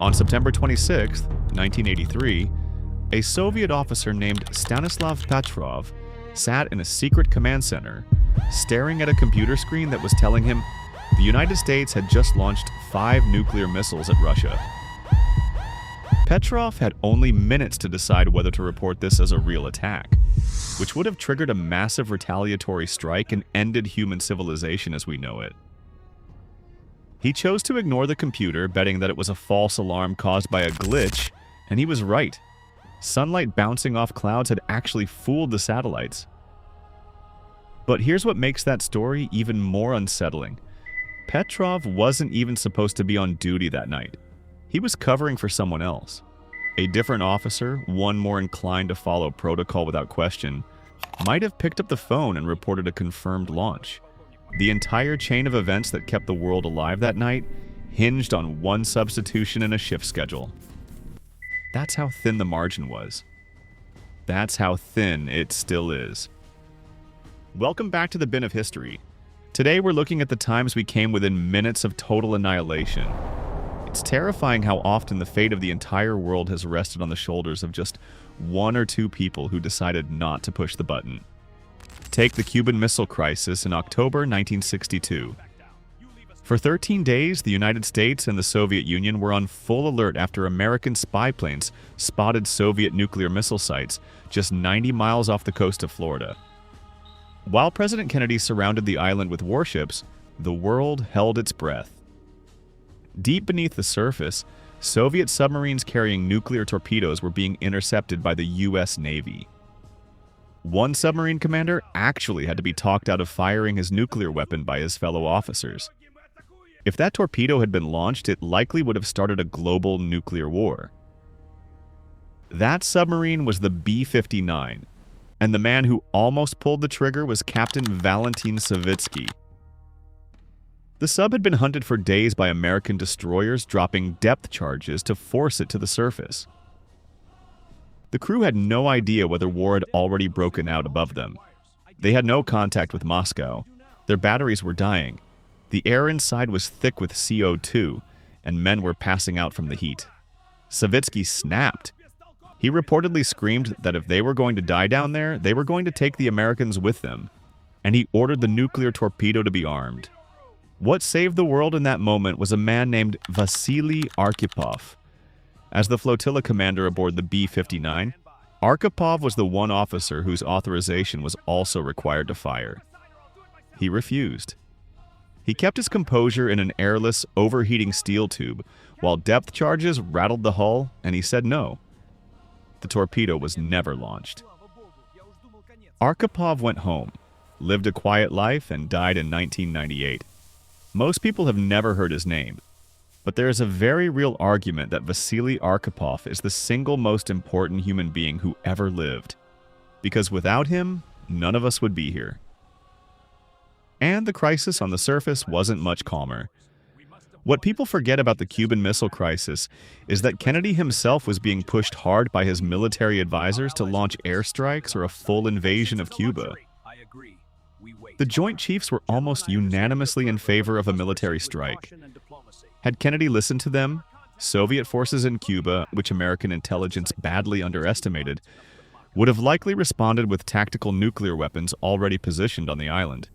On September 26, 1983, a Soviet officer named Stanislav Petrov sat in a secret command center, staring at a computer screen that was telling him the United States had just launched 5 nuclear missiles at Russia. Petrov had only minutes to decide whether to report this as a real attack, which would have triggered a massive retaliatory strike and ended human civilization as we know it. He chose to ignore the computer, betting that it was a false alarm caused by a glitch, and he was right. Sunlight bouncing off clouds had actually fooled the satellites. But here's what makes that story even more unsettling. Petrov wasn't even supposed to be on duty that night. He was covering for someone else. A different officer, one more inclined to follow protocol without question, might have picked up the phone and reported a confirmed launch. The entire chain of events that kept the world alive that night hinged on one substitution in a shift schedule. That's how thin the margin was. That's how thin it still is. Welcome back to the Bin of History. Today we're looking at the times we came within minutes of total annihilation. It's terrifying how often the fate of the entire world has rested on the shoulders of just 1 or 2 people who decided not to push the button. Take the Cuban Missile Crisis in October 1962. For 13 days, the United States and the Soviet Union were on full alert after American spy planes spotted Soviet nuclear missile sites just 90 miles off the coast of Florida. While President Kennedy surrounded the island with warships, the world held its breath. Deep beneath the surface, Soviet submarines carrying nuclear torpedoes were being intercepted by the U.S. Navy. One submarine commander actually had to be talked out of firing his nuclear weapon by his fellow officers. If that torpedo had been launched, it likely would have started a global nuclear war. That submarine was the B-59, and the man who almost pulled the trigger was Captain Valentin Savitsky. The sub had been hunted for days by American destroyers dropping depth charges to force it to the surface. The crew had no idea whether war had already broken out above them. They had no contact with Moscow. Their batteries were dying. The air inside was thick with CO2, and men were passing out from the heat. Savitsky snapped. He reportedly screamed that if they were going to die down there, they were going to take the Americans with them, and he ordered the nuclear torpedo to be armed. What saved the world in that moment was a man named Vasily Arkhipov. As the flotilla commander aboard the B-59, Arkhipov was the one officer whose authorization was also required to fire. He refused. He kept his composure in an airless, overheating steel tube while depth charges rattled the hull, and he said no. The torpedo was never launched. Arkhipov went home, lived a quiet life, and died in 1998. Most people have never heard his name, but there is a very real argument that Vasily Arkhipov is the single most important human being who ever lived, because without him, none of us would be here. And the crisis on the surface wasn't much calmer. What people forget about the Cuban Missile Crisis is that Kennedy himself was being pushed hard by his military advisors to launch airstrikes or a full invasion of Cuba. The Joint Chiefs were almost unanimously in favor of a military strike. Had Kennedy listened to them, Soviet forces in Cuba, which American intelligence badly underestimated, would have likely responded with tactical nuclear weapons already positioned on the island.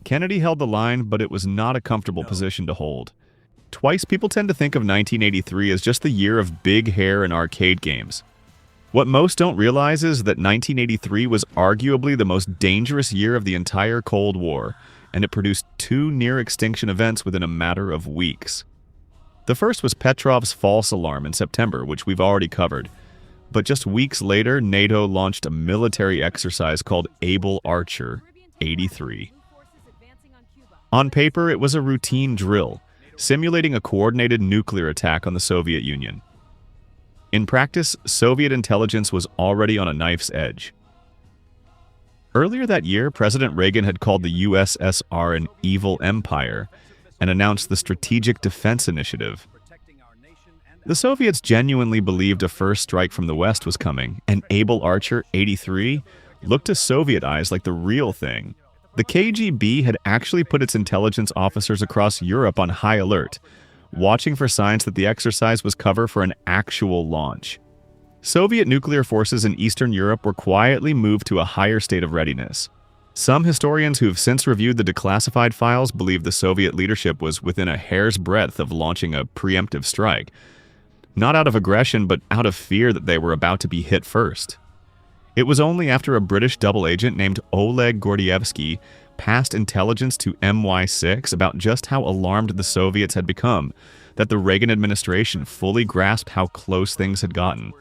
Kennedy held the line, but it was not a comfortable position to hold. Twice people tend to think of 1983 as just the year of big hair and arcade games. What most don't realize is that 1983 was arguably the most dangerous year of the entire Cold War, and it produced 2 near-extinction events within a matter of weeks. The first was Petrov's false alarm in September, which we've already covered. But just weeks later, NATO launched a military exercise called Able Archer 83. On paper, it was a routine drill, simulating a coordinated nuclear attack on the Soviet Union. In practice, Soviet intelligence was already on a knife's edge. Earlier that year, President Reagan had called the USSR an evil empire and announced the Strategic Defense Initiative. The Soviets genuinely believed a first strike from the West was coming, and Able Archer 83 looked to Soviet eyes like the real thing. The KGB had actually put its intelligence officers across Europe on high alert, watching for signs that the exercise was cover for an actual launch. Soviet nuclear forces in Eastern Europe were quietly moved to a higher state of readiness. Some historians who have since reviewed the declassified files believe the Soviet leadership was within a hair's breadth of launching a preemptive strike, not out of aggression but out of fear that they were about to be hit first. It was only after a British double agent named Oleg Gordievsky passed intelligence to MI6 about just how alarmed the Soviets had become that the Reagan administration fully grasped how close things had gotten.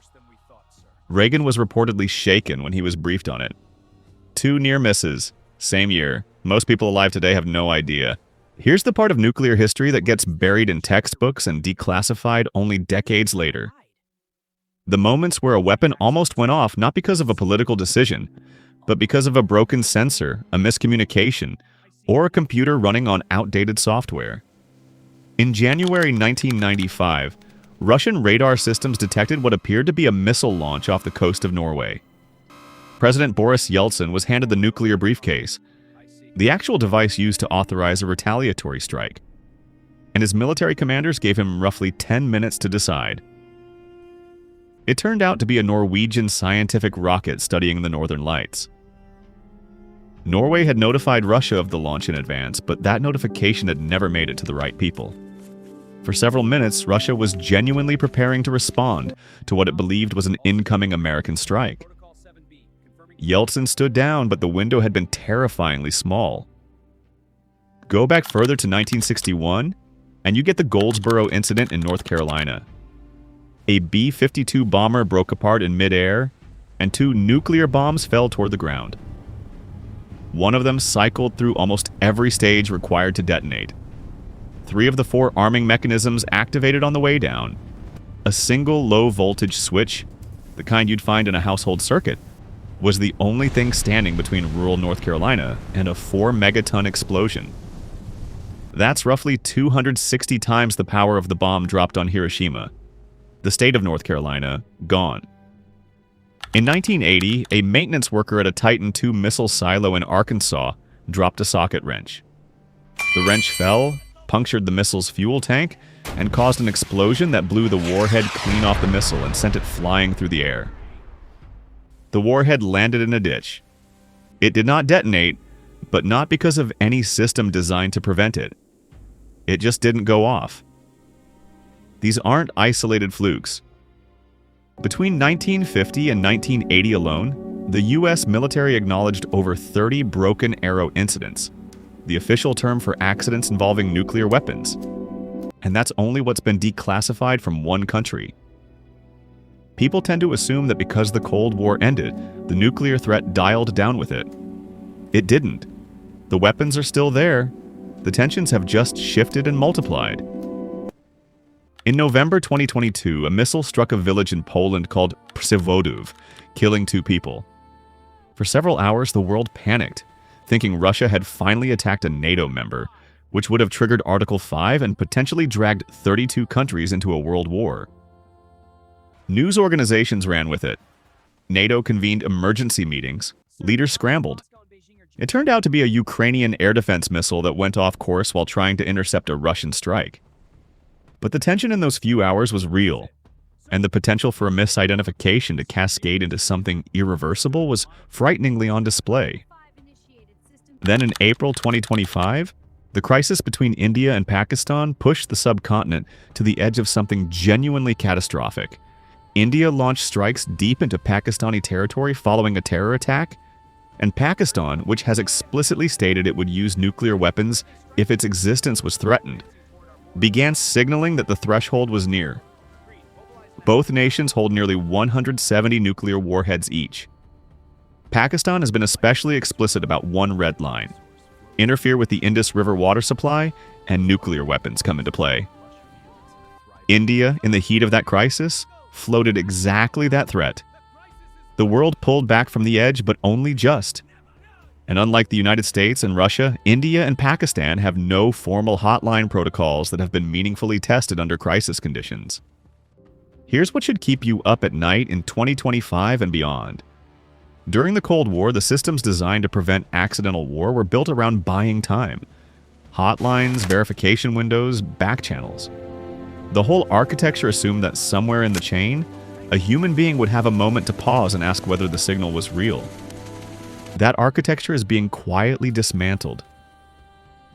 Reagan was reportedly shaken when he was briefed on it. 2 near misses, same year. Most people alive today have no idea. Here's the part of nuclear history that gets buried in textbooks and declassified only decades later. The moments where a weapon almost went off not because of a political decision, but because of a broken sensor, a miscommunication, or a computer running on outdated software. In January 1995, Russian radar systems detected what appeared to be a missile launch off the coast of Norway. President Boris Yeltsin was handed the nuclear briefcase, the actual device used to authorize a retaliatory strike, and his military commanders gave him roughly 10 minutes to decide. It turned out to be a Norwegian scientific rocket studying the Northern Lights. Norway had notified Russia of the launch in advance, but that notification had never made it to the right people. For several minutes, Russia was genuinely preparing to respond to what it believed was an incoming American strike. Yeltsin stood down, but the window had been terrifyingly small. Go back further to 1961, and you get the Goldsboro incident in North Carolina. A B-52 bomber broke apart in midair, and 2 nuclear bombs fell toward the ground. One of them cycled through almost every stage required to detonate. 3 of the 4 arming mechanisms activated on the way down. A single low-voltage switch, the kind you'd find in a household circuit, was the only thing standing between rural North Carolina and a 4-megaton explosion. That's roughly 260 times the power of the bomb dropped on Hiroshima. The state of North Carolina, gone. In 1980, a maintenance worker at a Titan II missile silo in Arkansas dropped a socket wrench. The wrench fell, punctured the missile's fuel tank, and caused an explosion that blew the warhead clean off the missile and sent it flying through the air. The warhead landed in a ditch. It did not detonate, but not because of any system designed to prevent it. It just didn't go off. These aren't isolated flukes. Between 1950 and 1980 alone, the US military acknowledged over 30 broken arrow incidents, the official term for accidents involving nuclear weapons. And that's only what's been declassified from one country. People tend to assume that because the Cold War ended, the nuclear threat dialed down with it. It didn't. The weapons are still there. The tensions have just shifted and multiplied. In November 2022, a missile struck a village in Poland called Przewodów, killing 2 people. For several hours, the world panicked, thinking Russia had finally attacked a NATO member, which would have triggered Article 5 and potentially dragged 32 countries into a world war. News organizations ran with it. NATO convened emergency meetings. Leaders scrambled. It turned out to be a Ukrainian air defense missile that went off course while trying to intercept a Russian strike. But the tension in those few hours was real, and the potential for a misidentification to cascade into something irreversible was frighteningly on display. Then in April 2025, the crisis between India and Pakistan pushed the subcontinent to the edge of something genuinely catastrophic. India launched strikes deep into Pakistani territory following a terror attack, and Pakistan, which has explicitly stated it would use nuclear weapons if its existence was threatened, began signaling that the threshold was near. Both nations hold nearly 170 nuclear warheads each. Pakistan has been especially explicit about one red line: interfere with the Indus River water supply, and nuclear weapons come into play. India, in the heat of that crisis, floated exactly that threat. The world pulled back from the edge, but only just. And unlike the United States and Russia, India and Pakistan have no formal hotline protocols that have been meaningfully tested under crisis conditions. Here's what should keep you up at night in 2025 and beyond. During the Cold War, the systems designed to prevent accidental war were built around buying time. Hotlines, verification windows, back channels. The whole architecture assumed that somewhere in the chain, a human being would have a moment to pause and ask whether the signal was real. That architecture is being quietly dismantled.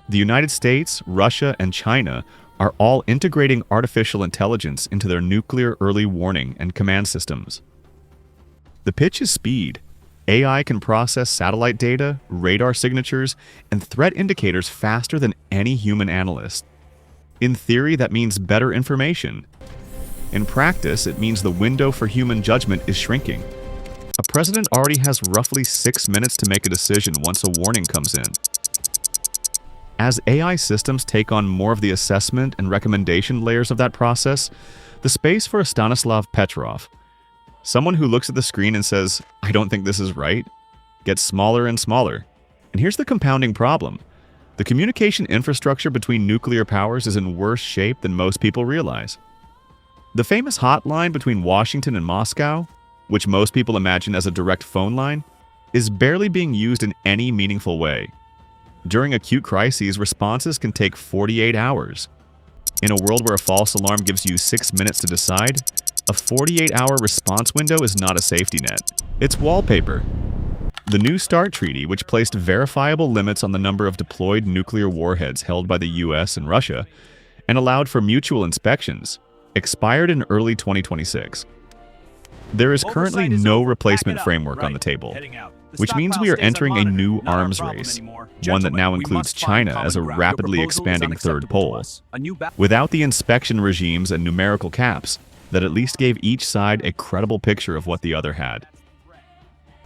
The United States, Russia, and China are all integrating artificial intelligence into their nuclear early warning and command systems. The pitch is speed. AI can process satellite data, radar signatures, and threat indicators faster than any human analyst. In theory, that means better information. In practice, it means the window for human judgment is shrinking. A president already has roughly 6 minutes to make a decision once a warning comes in. As AI systems take on more of the assessment and recommendation layers of that process, the space for a Stanislav Petrov, someone who looks at the screen and says, "I don't think this is right," gets smaller and smaller. And here's the compounding problem. The communication infrastructure between nuclear powers is in worse shape than most people realize. The famous hotline between Washington and Moscow, which most people imagine as a direct phone line, is barely being used in any meaningful way. During acute crises, responses can take 48 hours. In a world where a false alarm gives you 6 minutes to decide, a 48-hour response window is not a safety net. It's wallpaper. The New START Treaty, which placed verifiable limits on the number of deployed nuclear warheads held by the US and Russia, and allowed for mutual inspections, expired in early 2026. There is currently no replacement framework on the table, which means we are entering a new arms race, one that now includes China as a rapidly expanding third pole, without the inspection regimes and numerical caps that at least gave each side a credible picture of what the other had.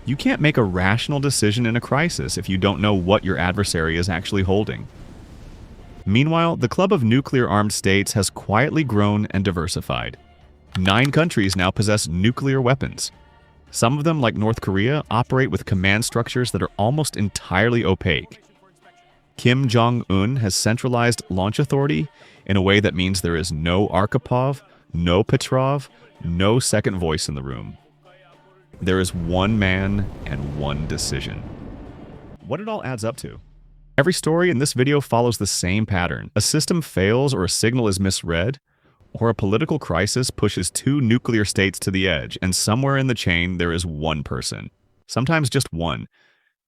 You can't make a rational decision in a crisis if you don't know what your adversary is actually holding. Meanwhile, the club of nuclear-armed states has quietly grown and diversified. 9 countries now possess nuclear weapons. Some of them, like North Korea, operate with command structures that are almost entirely opaque. Kim Jong-un has centralized launch authority in a way that means there is no Arkhipov, no Petrov, no second voice in the room. There is one man and one decision. What it all adds up to. Every story in this video follows the same pattern. A system fails or a signal is misread, or a political crisis pushes 2 nuclear states to the edge, and somewhere in the chain there is one person, sometimes just one,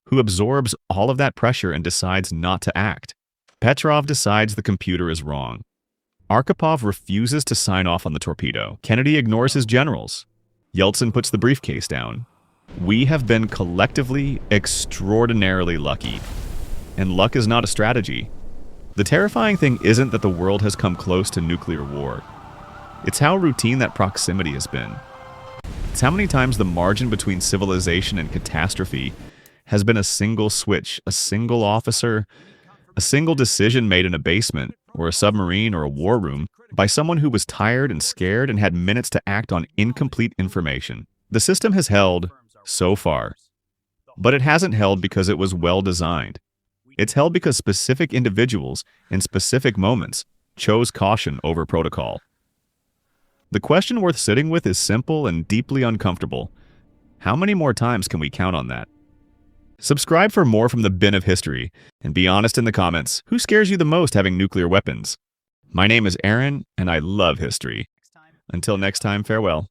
who absorbs all of that pressure and decides not to act. Petrov decides the computer is wrong. Arkhipov refuses to sign off on the torpedo. Kennedy ignores his generals. Yeltsin puts the briefcase down. We have been collectively extraordinarily lucky. And luck is not a strategy. The terrifying thing isn't that the world has come close to nuclear war. It's how routine that proximity has been. It's how many times the margin between civilization and catastrophe has been a single switch, a single officer, a single decision made in a basement, or a submarine, or a war room, by someone who was tired and scared and had minutes to act on incomplete information. The system has held so far, but it hasn't held because it was well designed. It's held because specific individuals in specific moments chose caution over protocol. The question worth sitting with is simple and deeply uncomfortable. How many more times can we count on that? Subscribe for more from the bin of history, and be honest in the comments. Who scares you the most having nuclear weapons? My name is Aaron, and I love history. Until next time, farewell.